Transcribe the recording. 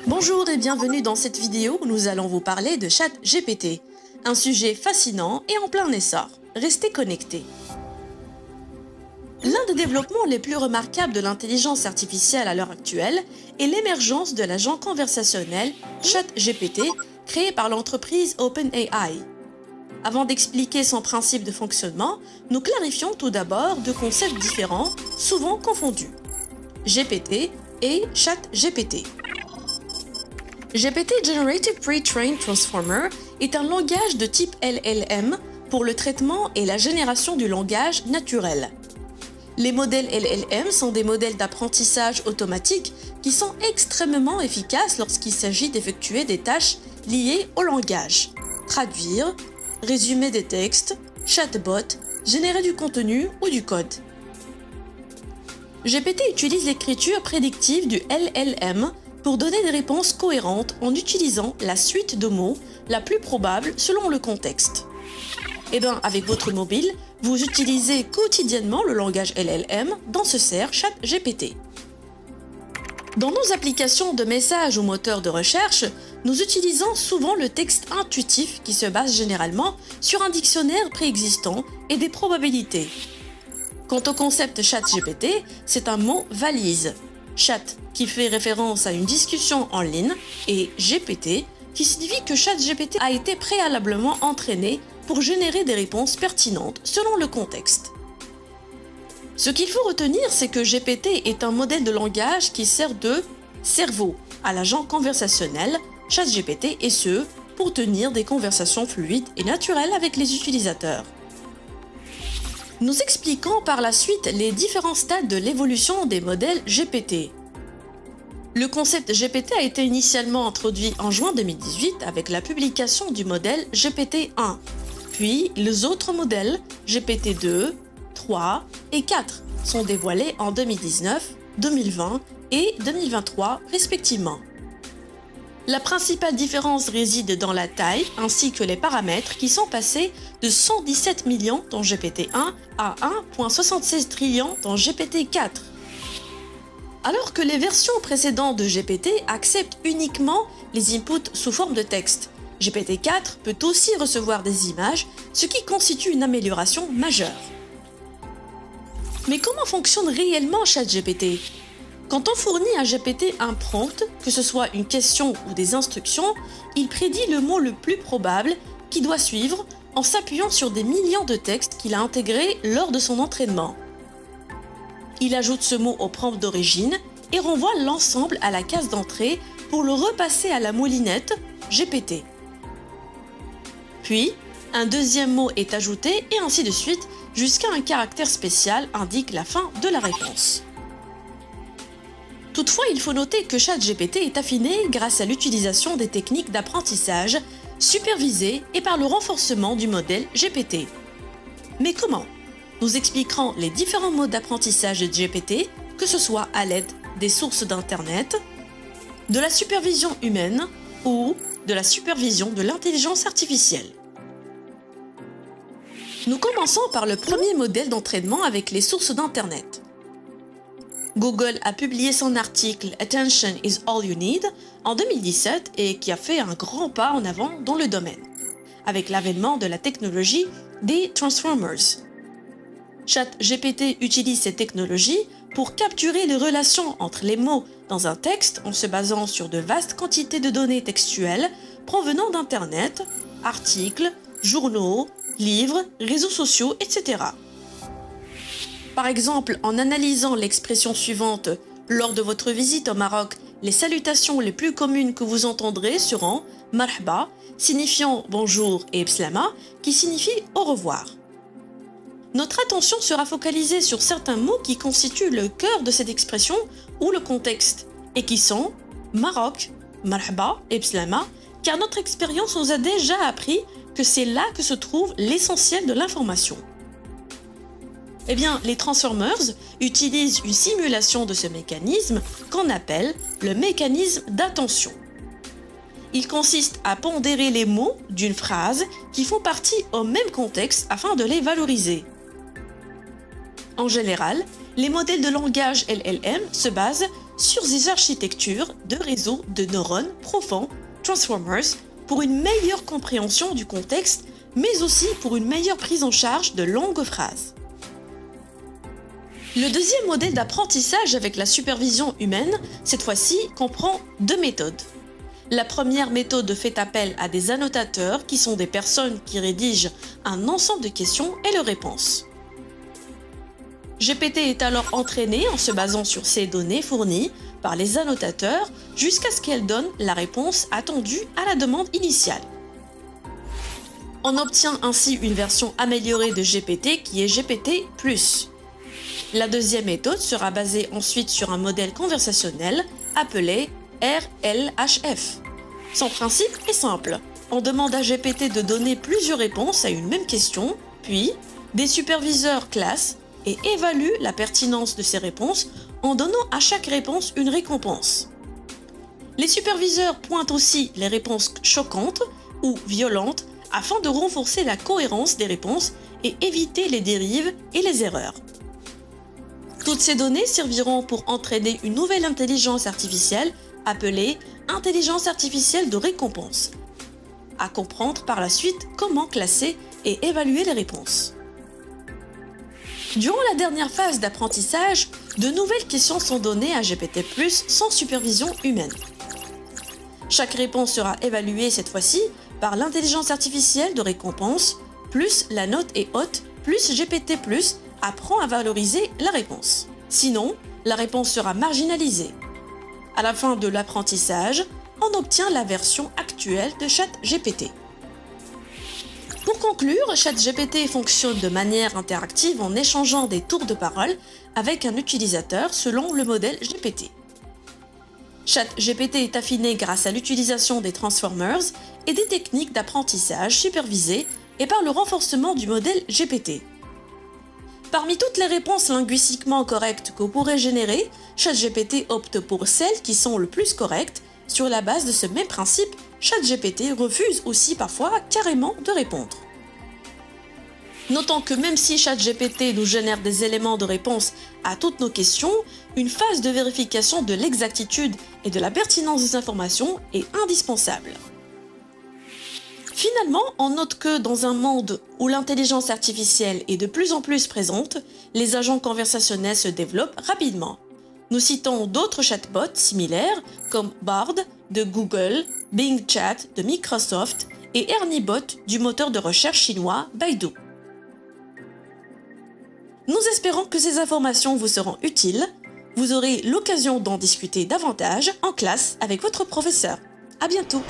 Bonjour et bienvenue dans cette vidéo où nous allons vous parler de ChatGPT, un sujet fascinant et en plein essor. Restez connectés. L'un des développements les plus remarquables de l'intelligence artificielle à l'heure actuelle est l'émergence de l'agent conversationnel ChatGPT créé par l'entreprise OpenAI. Avant d'expliquer son principe de fonctionnement, nous clarifions tout d'abord deux concepts différents, souvent confondus. GPT et ChatGPT. GPT Generative Pre-trained Transformer est un langage de type LLM pour le traitement et la génération du langage naturel. Les modèles LLM sont des modèles d'apprentissage automatique qui sont extrêmement efficaces lorsqu'il s'agit d'effectuer des tâches liées au langage. Traduire, résumer des textes, chatbot, générer du contenu ou du code. GPT utilise l'écriture prédictive du LLM pour donner des réponses cohérentes en utilisant la suite de mots la plus probable selon le contexte. Avec votre mobile, vous utilisez quotidiennement le langage LLM dont se sert ChatGPT. Dans nos applications de messages ou moteurs de recherche, nous utilisons souvent le texte intuitif qui se base généralement sur un dictionnaire préexistant et des probabilités. Quant au concept ChatGPT, c'est un mot valise. Chat qui fait référence à une discussion en ligne et GPT qui signifie que ChatGPT a été préalablement entraîné pour générer des réponses pertinentes selon le contexte. Ce qu'il faut retenir, c'est que GPT est un modèle de langage qui sert de cerveau à l'agent conversationnel ChatGPT et ce, pour tenir des conversations fluides et naturelles avec les utilisateurs. Nous expliquons par la suite les différents stades de l'évolution des modèles GPT. Le concept GPT a été initialement introduit en juin 2018 avec la publication du modèle GPT-1, puis les autres modèles GPT-2, 3 et 4 sont dévoilés en 2019, 2020 et 2023 respectivement. La principale différence réside dans la taille ainsi que les paramètres qui sont passés de 117 millions dans GPT-1 à 1,76 trillion dans GPT-4. Alors que les versions précédentes de GPT acceptent uniquement les inputs sous forme de texte, GPT-4 peut aussi recevoir des images, ce qui constitue une amélioration majeure. Mais comment fonctionne réellement ChatGPT ? Quand on fournit à GPT un prompt, que ce soit une question ou des instructions, il prédit le mot le plus probable qui doit suivre en s'appuyant sur des millions de textes qu'il a intégrés lors de son entraînement. Il ajoute ce mot au prompt d'origine et renvoie l'ensemble à la case d'entrée pour le repasser à la moulinette GPT. Puis, un deuxième mot est ajouté et ainsi de suite jusqu'à un caractère spécial indique la fin de la réponse. Toutefois, il faut noter que ChatGPT est affiné grâce à l'utilisation des techniques d'apprentissage supervisées et par le renforcement du modèle GPT. Mais comment ? Nous expliquerons les différents modes d'apprentissage de GPT, que ce soit à l'aide des sources d'Internet, de la supervision humaine ou de la supervision de l'intelligence artificielle. Nous commençons par le premier modèle d'entraînement avec les sources d'Internet. Google a publié son article « Attention is all you need » en 2017 et qui a fait un grand pas en avant dans le domaine, avec l'avènement de la technologie des Transformers. ChatGPT utilise ces technologies pour capturer les relations entre les mots dans un texte en se basant sur de vastes quantités de données textuelles provenant d'Internet, articles, journaux, livres, réseaux sociaux, etc. Par exemple, en analysant l'expression suivante « Lors de votre visite au Maroc, les salutations les plus communes que vous entendrez seront « marhaba » signifiant « bonjour » et « bslama » qui signifie « au revoir ». Notre attention sera focalisée sur certains mots qui constituent le cœur de cette expression ou le contexte, et qui sont Maroc, marhaba et bslama, car notre expérience nous a déjà appris que c'est là que se trouve l'essentiel de l'information. Les Transformers utilisent une simulation de ce mécanisme qu'on appelle le mécanisme d'attention. Il consiste à pondérer les mots d'une phrase qui font partie au même contexte afin de les valoriser. En général, les modèles de langage LLM se basent sur des architectures de réseaux de neurones profonds, transformers, pour une meilleure compréhension du contexte, mais aussi pour une meilleure prise en charge de longues phrases. Le deuxième modèle d'apprentissage avec la supervision humaine, cette fois-ci, comprend deux méthodes. La première méthode fait appel à des annotateurs qui sont des personnes qui rédigent un ensemble de questions et leurs réponses. GPT est alors entraîné en se basant sur ces données fournies par les annotateurs jusqu'à ce qu'elle donne la réponse attendue à la demande initiale. On obtient ainsi une version améliorée de GPT qui est GPT+. La deuxième méthode sera basée ensuite sur un modèle conversationnel appelé RLHF. Son principe est simple. On demande à GPT de donner plusieurs réponses à une même question, puis des superviseurs classent et évaluent la pertinence de ces réponses en donnant à chaque réponse une récompense. Les superviseurs pointent aussi les réponses choquantes ou violentes afin de renforcer la cohérence des réponses et éviter les dérives et les erreurs. Toutes ces données serviront pour entraîner une nouvelle intelligence artificielle appelée intelligence artificielle de récompense, à comprendre par la suite comment classer et évaluer les réponses. Durant la dernière phase d'apprentissage, de nouvelles questions sont données à GPT+ sans supervision humaine. Chaque réponse sera évaluée cette fois-ci par l'intelligence artificielle de récompense, plus la note est haute, plus GPT+ apprend à valoriser la réponse. Sinon, la réponse sera marginalisée. À la fin de l'apprentissage, on obtient la version actuelle de ChatGPT. Pour conclure, ChatGPT fonctionne de manière interactive en échangeant des tours de parole avec un utilisateur selon le modèle GPT. ChatGPT est affiné grâce à l'utilisation des transformers et des techniques d'apprentissage supervisées et par le renforcement du modèle GPT. Parmi toutes les réponses linguistiquement correctes que vous pourrez générer, ChatGPT opte pour celles qui sont le plus correctes. Sur la base de ce même principe, ChatGPT refuse aussi parfois carrément de répondre. Notons que même si ChatGPT nous génère des éléments de réponse à toutes nos questions, une phase de vérification de l'exactitude et de la pertinence des informations est indispensable. Finalement, on note que dans un monde où l'intelligence artificielle est de plus en plus présente, les agents conversationnels se développent rapidement. Nous citons d'autres chatbots similaires comme Bard de Google, Bing Chat de Microsoft et ErnieBot du moteur de recherche chinois Baidu. Nous espérons que ces informations vous seront utiles. Vous aurez l'occasion d'en discuter davantage en classe avec votre professeur. À bientôt!